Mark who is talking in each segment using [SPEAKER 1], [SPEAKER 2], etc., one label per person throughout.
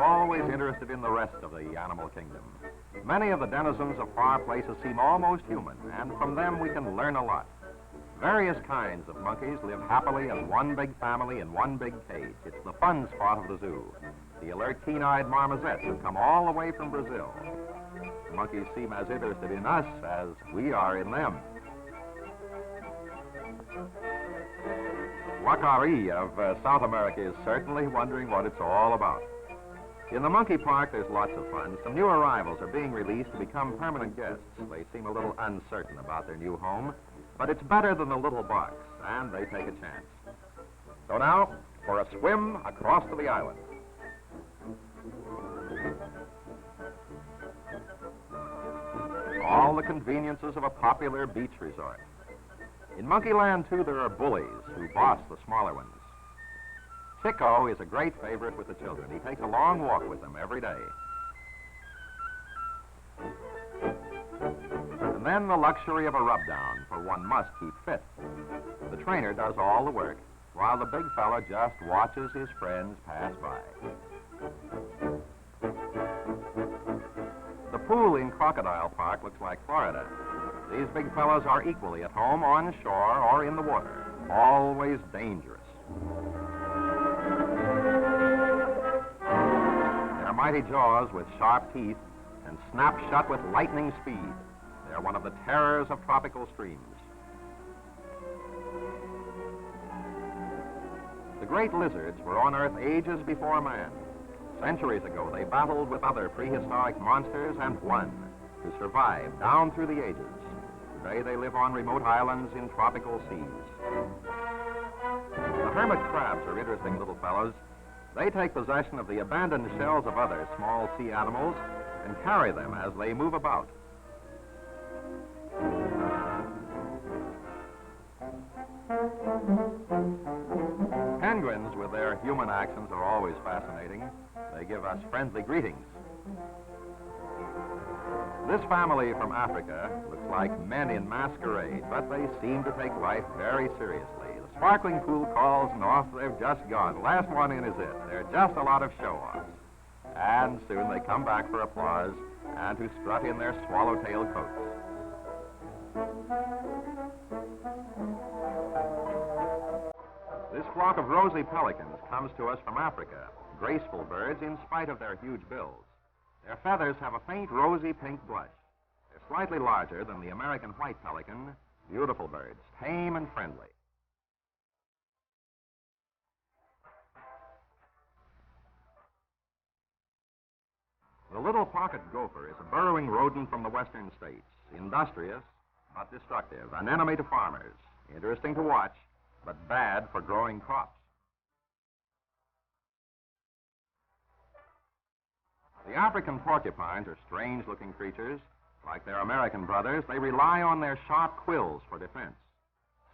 [SPEAKER 1] always interested in the rest of the animal kingdom. Many of the denizens of far places seem almost human, and from them we can learn a lot. Various kinds of monkeys live happily as one big family in one big cage. It's the fun spot of the zoo. The alert, keen-eyed marmosets have come all the way from Brazil. The monkeys seem as interested in us as we are in them. Wacari of South America is certainly wondering what it's all about. In the monkey park, there's lots of fun. Some new arrivals are being released to become permanent guests. They seem a little uncertain about their new home, but it's better than the little box, and they take a chance. So now, for a swim across to the island. All the conveniences of a popular beach resort. In Monkeyland, too, there are bullies who boss the smaller ones. Chico is a great favorite with the children. He takes a long walk with them every day. And then the luxury of a rub-down, for one must keep fit. The trainer does all the work, while the big fella just watches his friends pass by. The pool in Crocodile Park looks like Florida. These big fellows are equally at home on shore or in the water, always dangerous. Their mighty jaws with sharp teeth and snap shut with lightning speed. They're one of the terrors of tropical streams. The great lizards were on Earth ages before man. Centuries ago, they battled with other prehistoric monsters and won to survive down through the ages. Today, they live on remote islands in tropical seas. The hermit crabs are interesting little fellows. They take possession of the abandoned shells of other small sea animals and carry them as they move about. Penguins, with their human accents, are always fascinating. They give us friendly greetings. This family from Africa looks like men in masquerade, but they seem to take life very seriously. The sparkling pool calls and off they've just gone. The last one in is it. They're just a lot of show-offs. And soon they come back for applause and to strut in their swallowtail coats. This flock of rosy pelicans comes to us from Africa, graceful birds in spite of their huge bills. Their feathers have a faint rosy pink blush. They're slightly larger than the American white pelican. Beautiful birds, tame and friendly. The little pocket gopher is a burrowing rodent from the western states, industrious but destructive, an enemy to farmers, interesting to watch, but bad for growing crops. The African porcupines are strange-looking creatures. Like their American brothers, they rely on their sharp quills for defense.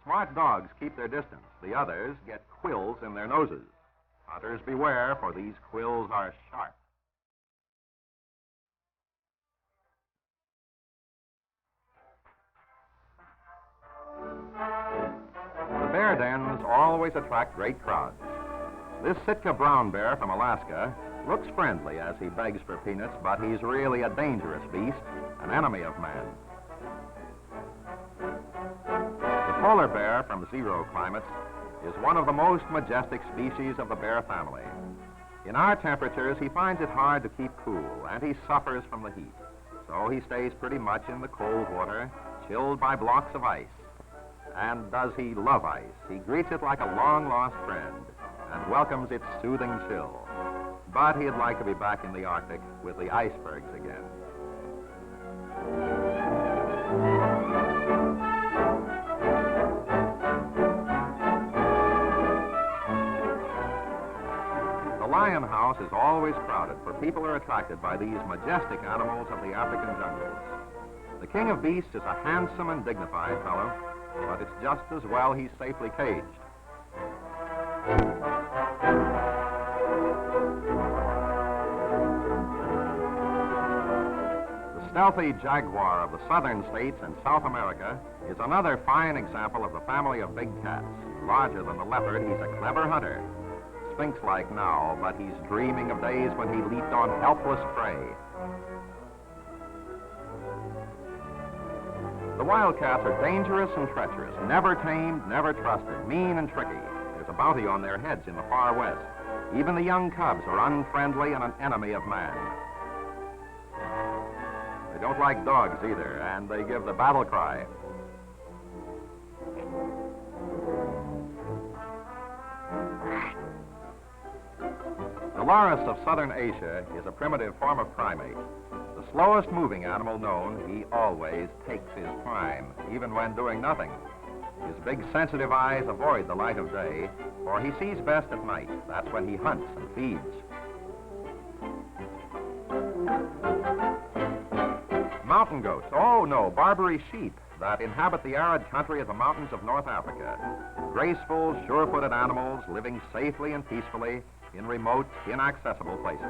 [SPEAKER 1] Smart dogs keep their distance. The others get quills in their noses. Hunters beware, for these quills are sharp. The bear dens always attract great crowds. This Sitka brown bear from Alaska looks friendly as he begs for peanuts, but he's really a dangerous beast, an enemy of man. The polar bear from zero climates is one of the most majestic species of the bear family. In our temperatures, he finds it hard to keep cool, and he suffers from the heat. So he stays pretty much in the cold water, chilled by blocks of ice. And does he love ice? He greets it like a long-lost friend and welcomes its soothing chill. But he'd like to be back in the Arctic with the icebergs again. The Lion House is always crowded, for people are attracted by these majestic animals of the African jungles. The king of beasts is a handsome and dignified fellow, but it's just as well he's safely caged. The stealthy jaguar of the southern states and South America is another fine example of the family of big cats. Larger than the leopard, he's a clever hunter. thinks like now, but he's dreaming of days when he leaped on helpless prey. The wildcats are dangerous and treacherous, never tamed, never trusted, mean and tricky. There's a bounty on their heads in the far west. Even the young cubs are unfriendly and an enemy of man. They don't like dogs either, and they give the battle cry. The loris of southern Asia is a primitive form of primate. The slowest moving animal known, he always takes his time, even when doing nothing. His big sensitive eyes avoid the light of day, for he sees best at night. That's when he hunts and feeds. Mountain goats, oh no, Barbary sheep that inhabit the arid country of the mountains of North Africa. Graceful, sure-footed animals living safely and peacefully in remote, inaccessible places.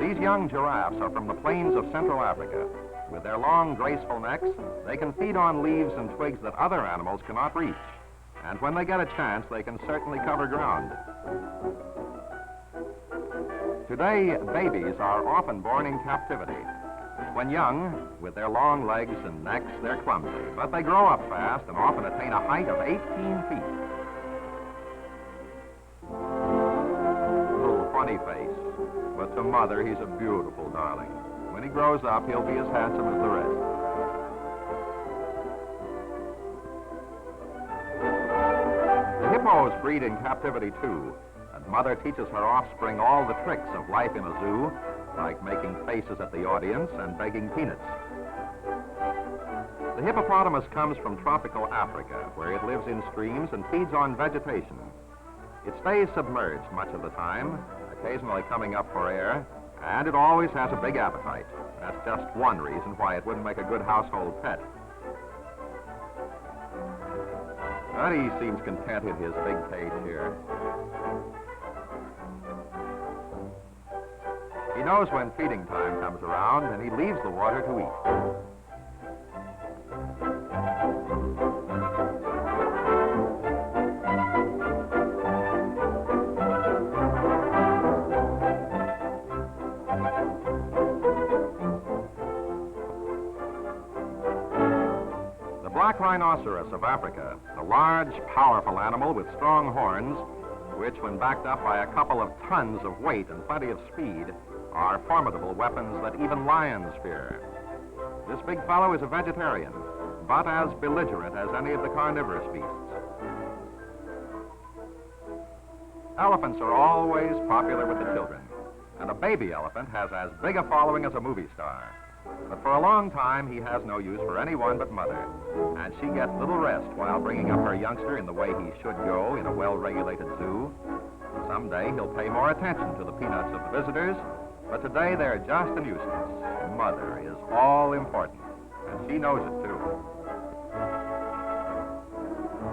[SPEAKER 1] These young giraffes are from the plains of Central Africa. With their long, graceful necks, they can feed on leaves and twigs that other animals cannot reach. And when they get a chance, they can certainly cover ground. Today, babies are often born in captivity. When young, with their long legs and necks, they're clumsy, but they grow up fast and often attain a height of 18 feet. Little funny face, but to mother, he's a beautiful darling. When he grows up, he'll be as handsome as the rest. The hippos breed in captivity, too, and mother teaches her offspring all the tricks of life in a zoo, like making faces at the audience and begging peanuts. The hippopotamus comes from tropical Africa, where it lives in streams and feeds on vegetation. It stays submerged much of the time, occasionally coming up for air, and it always has a big appetite. That's just one reason why it wouldn't make a good household pet. But he seems content in his big cage here. He knows when feeding time comes around, and he leaves the water to eat. The black rhinoceros of Africa, a large, powerful animal with strong horns, which, when backed up by a couple of tons of weight and plenty of speed, are formidable weapons that even lions fear. This big fellow is a vegetarian, but as belligerent as any of the carnivorous beasts. Elephants are always popular with the children, and a baby elephant has as big a following as a movie star. But for a long time, he has no use for anyone but mother, and she gets little rest while bringing up her youngster in the way he should go in a well-regulated zoo. Someday, he'll pay more attention to the peanuts of the visitors, but today they're just a nuisance. Mother is all important, and she knows it, too.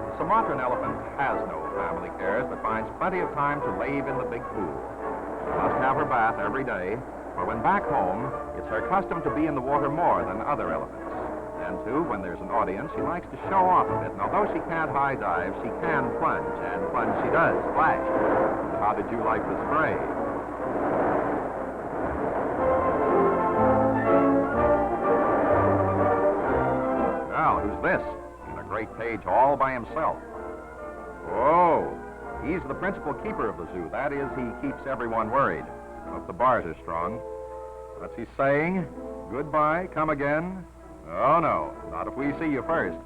[SPEAKER 1] The Sumatran elephant has no family cares, but finds plenty of time to lave in the big pool. She must have her bath every day, for when back home, it's her custom to be in the water more than other elephants. And, too, when there's an audience, she likes to show off a bit. And although she can't high dive, she can plunge, and plunge she does. Splash! How did you like the spray? Well, who's this? In a great cage all by himself. Oh, he's the principal keeper of the zoo. That is, he keeps everyone worried. If the bars are strong. What's he saying? Goodbye, come again? Oh, no, not if we see you first.